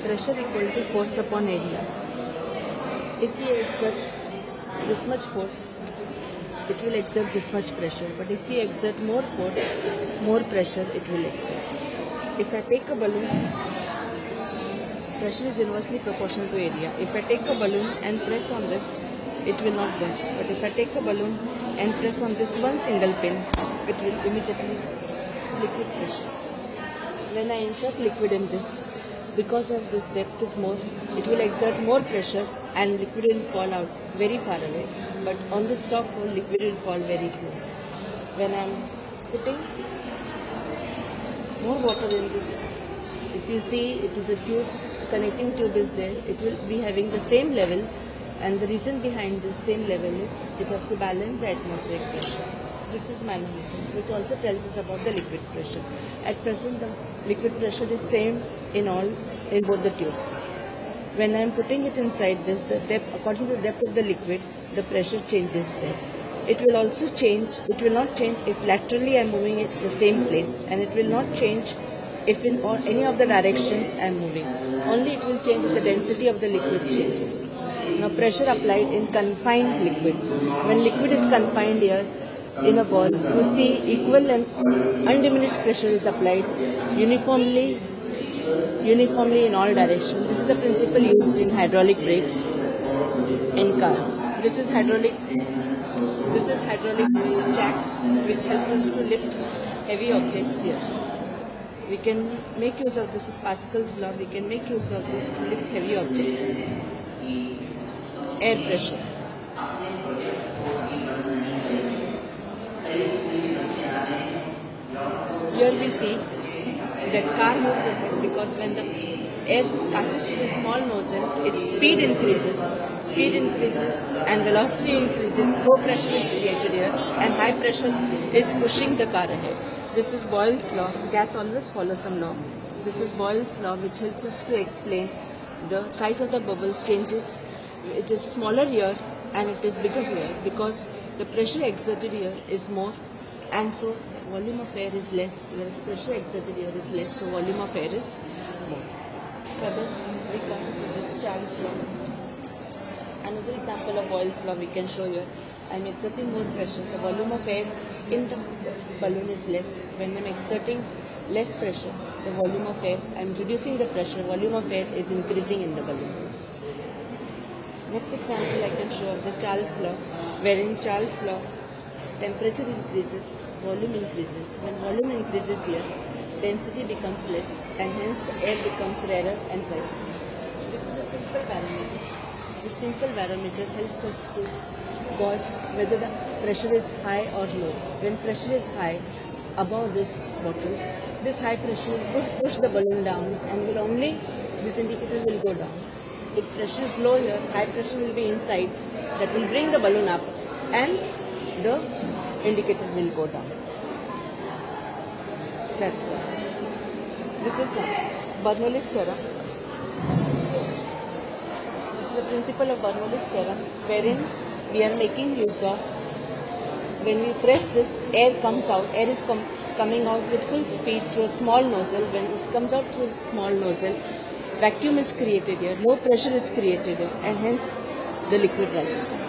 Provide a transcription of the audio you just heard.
pressure equal to force upon area. If we exert this much force, it will exert this much pressure. But if we exert more force, more pressure it will exert. If I take a balloon, pressure is inversely proportional to area. If I take a balloon and press on this, it will not burst. But if I take a balloon and press on this one single pin, it will immediately burst. Liquid pressure. When I insert liquid in this, because of this depth is more, it will exert more pressure and liquid will fall out very far away. But on the top hole, liquid will fall very close. When I am putting more water in this, if you see it is a tube, connecting tube is there, it will be having the same level, and the reason behind this same level is it has to balance the atmospheric pressure. This is manometer, which also tells us about the liquid pressure. At present, the liquid pressure is same in both the tubes. When I am putting it inside this, the depth, according to the depth of the liquid, the pressure changes there. It will also change, it will not change if laterally I am moving it the same place, and it will not change if in any of the directions I am moving. Only it will change if the density of the liquid changes. Now pressure applied in confined liquid. When liquid is confined here in a ball, you see equal and undiminished pressure is applied uniformly in all directions. This is the principle used in hydraulic brakes in cars. This is hydraulic jack which helps us to lift heavy objects here. We can make use of this is Pascal's law. We can make use of this to lift heavy objects. Air pressure. Here we see that car moves ahead because when the air passes through the small nozzle, its speed increases and velocity increases. Low pressure is created here and high pressure is pushing the car ahead. This is Boyle's law. Gas always follows some law. This is Boyle's law, which helps us to explain the size of the bubble changes. It is smaller here and it is bigger here because the pressure exerted here is more, and so volume of air is less, whereas pressure exerted here is less, so volume of air is more. Further, we come to this Charles law. Another example of Boyle's law we can show here. I am exerting more pressure. The volume of air in the balloon is less. When I am exerting less pressure, the volume of air, I am reducing the pressure, volume of air is increasing in the balloon. Next example I can show the Charles law, wherein Charles law, temperature increases, volume increases. When volume increases here, density becomes less and hence the air becomes rarer and rises. This is a simple barometer. This simple barometer helps us to gauge whether the pressure is high or low. When pressure is high above this bottle, this high pressure will push the balloon down and will only, this indicator will go down. If pressure is low here, high pressure will be inside, that will bring the balloon up and the indicator will go down. That's all. This is Bernoulli's theorem. This is the principle of Bernoulli's theorem, wherein we are making use of, when we press this, air comes out, air is coming out with full speed to a small nozzle. When it comes out through a small nozzle, vacuum is created here, no pressure is created here, and hence the liquid rises up.